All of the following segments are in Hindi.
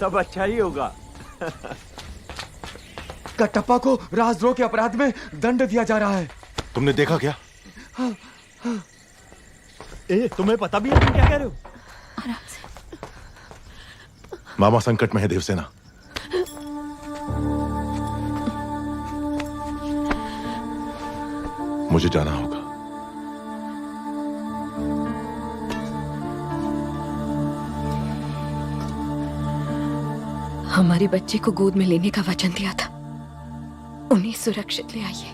सब अच्छा ही होगा। कटप्पा को राजद्रोह के अपराध में दंड दिया जा रहा है। तुमने देखा क्या? तुम्हें पता भी है तुम क्या कह रहे हो? आराम से। मामा संकट में है देवसेना। मुझे जाना होगा। हमारी बच्ची को गोद में लेने का वचन दिया था, उन्हें सुरक्षित ले आइए।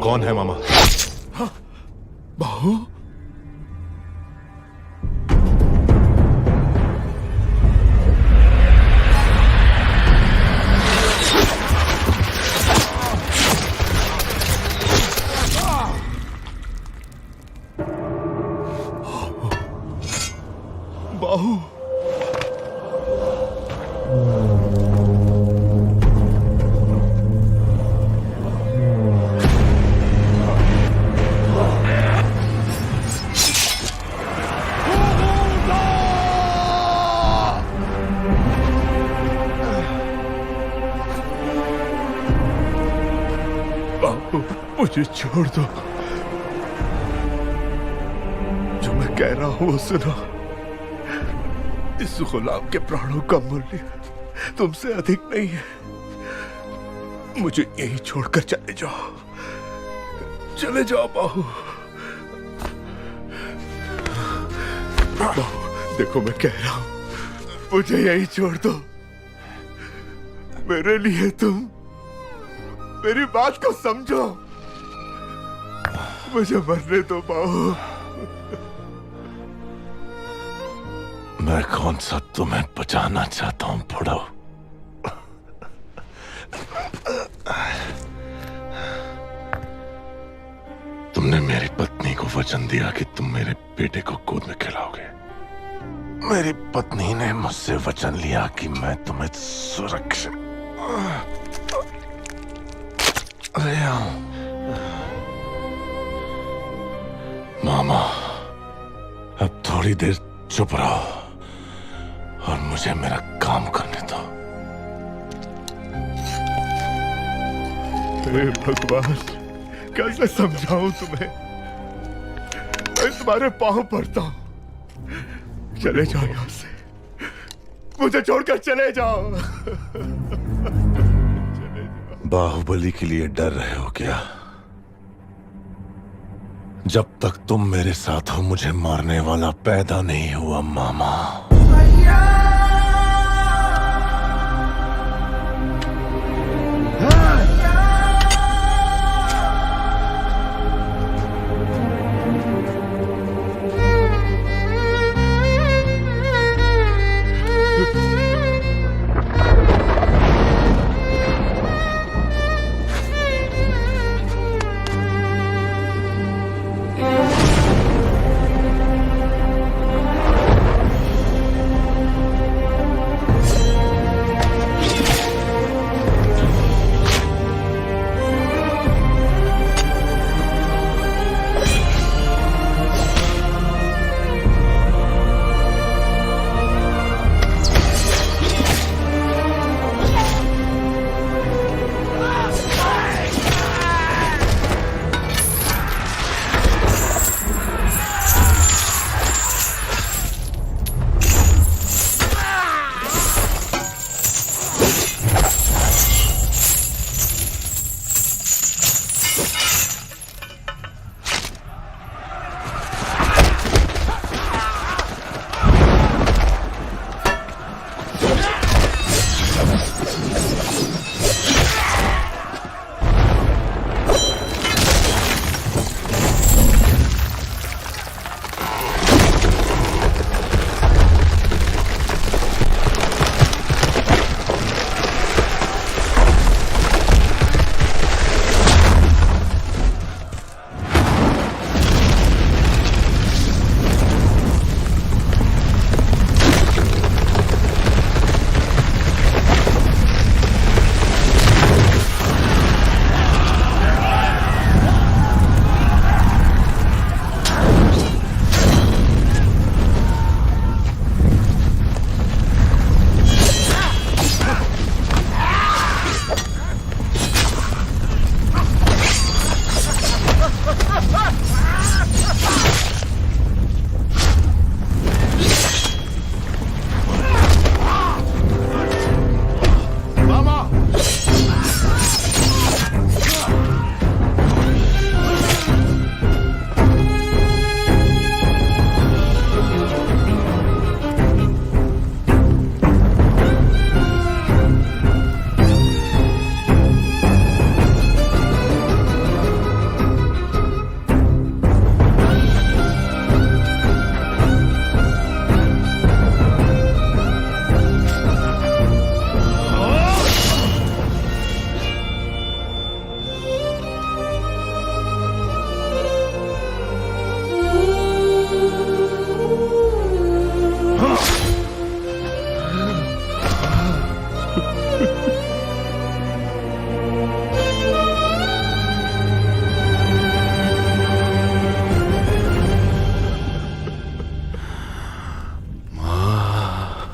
कौन है मामा? बाहु? बाहु? मुझे छोड़ दो। जो मैं कह रहा हूं वो सुनो। इस गुलाम के प्राणों का मूल्य तुमसे अधिक नहीं है। मुझे यही छोड़कर चले जाओ। चले जाओ बाहु। बाहु, देखो मैं कह रहा हूं, मुझे यही छोड़ दो। मेरे लिए तुम मेरी बात को समझो। मुझे मरने दो बाहु। मैं कौन सा तुम्हें बचाना चाहता हूं बुढ़ो? तुमने मेरी पत्नी को वचन दिया कि तुम मेरे बेटे को गोद में खिलाओगे। मेरी पत्नी ने मुझसे वचन लिया कि मैं तुम्हें सुरक्षित ले आऊं। मामा, अब थोड़ी देर चुप रहो और मुझे मेरा काम करने दो। हे भगवान, कैसे समझाऊं तुम्हें? मैं तुम्हारे पांव पड़ता हूं। चले जाओ यहां से। मुझे छोड़कर चले जाओ। बाहुबली के लिए डर रहे हो क्या? जब तक तुम मेरे साथ हो मुझे मारने वाला पैदा नहीं हुआ मामा।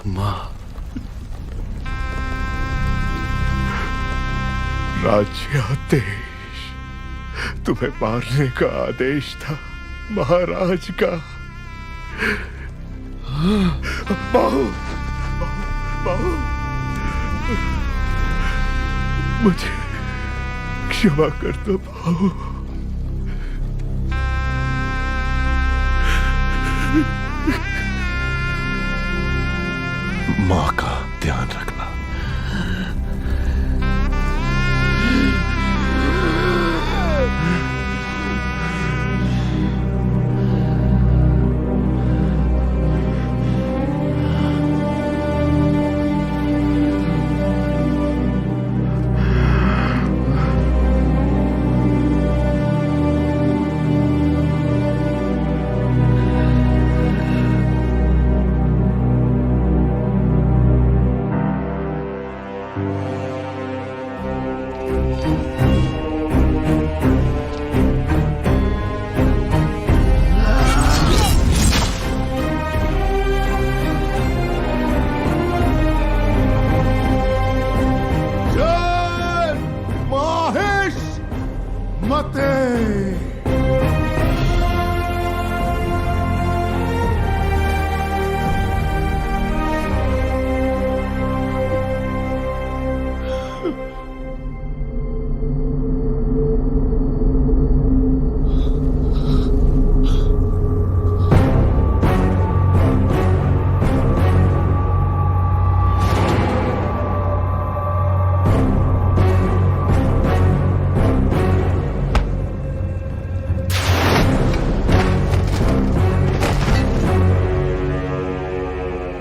माँ, राज्यादेश, तुम्हें मारने का आदेश था महाराज का। बाहु, बाहु, मुझे क्षमा कर दो बाहु। माँ का ध्यान रखना।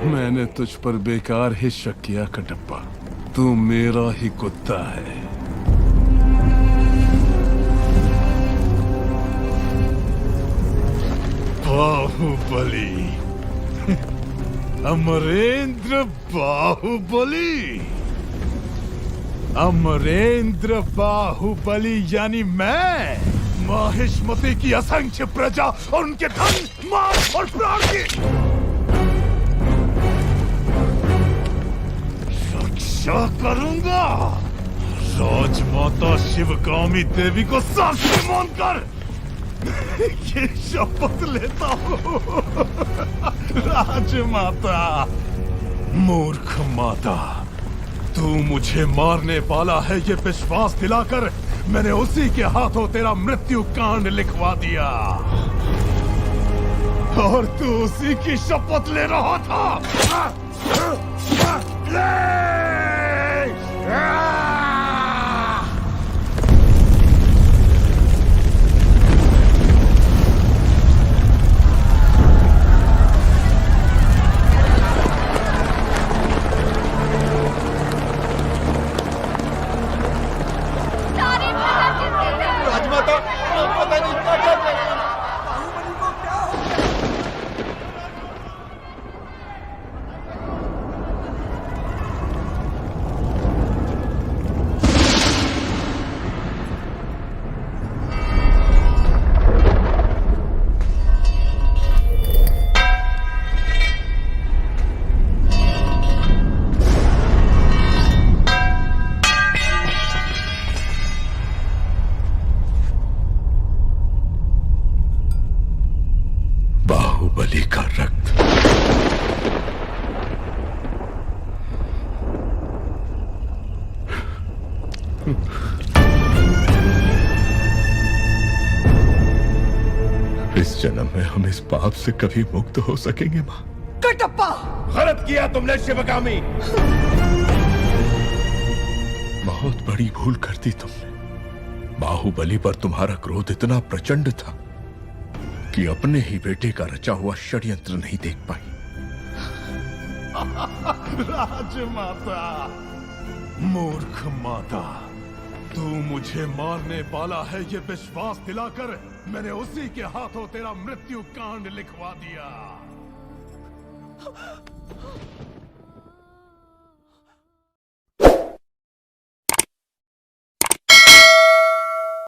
मैंने तुझ पर बेकार ही शक किया कटप्पा। तू मेरा ही कुत्ता है। बाहुबली, अमरेंद्र बाहुबली, अमरेंद्र बाहुबली यानी मैं, माहिष्मती की असंख्य प्रजा और उनके धन, माल और प्राण की रक्षा करूंगा। राजमाता शिवगामी देवी को साक्षी मानकर ये शपथ लेता हूँ। राजमाता, मूर्ख माता, तू मुझे मारने वाला है ये विश्वास दिलाकर मैंने उसी के हाथों तेरा मृत्यु कांड लिखवा दिया और तू उसी की शपथ ले रहा था। राजमाता, पता नहीं क्या कर रहे हैं। बाहुबली को क्या हो गया? बाहुबली का रक्त इस जन्म में हम इस पाप से कभी मुक्त हो सकेंगे मां? कटप्पा, गलत किया तुमने शिवगामी। बहुत बड़ी भूल कर दी तुमने। बाहुबली पर तुम्हारा क्रोध इतना प्रचंड था कि अपने ही बेटे का रचा हुआ षड्यंत्र नहीं देख पाई। राजमाता, मूर्ख माता, तू मुझे मारने वाला है ये विश्वास दिलाकर मैंने उसी के हाथों तेरा मृत्यु कांड लिखवा दिया।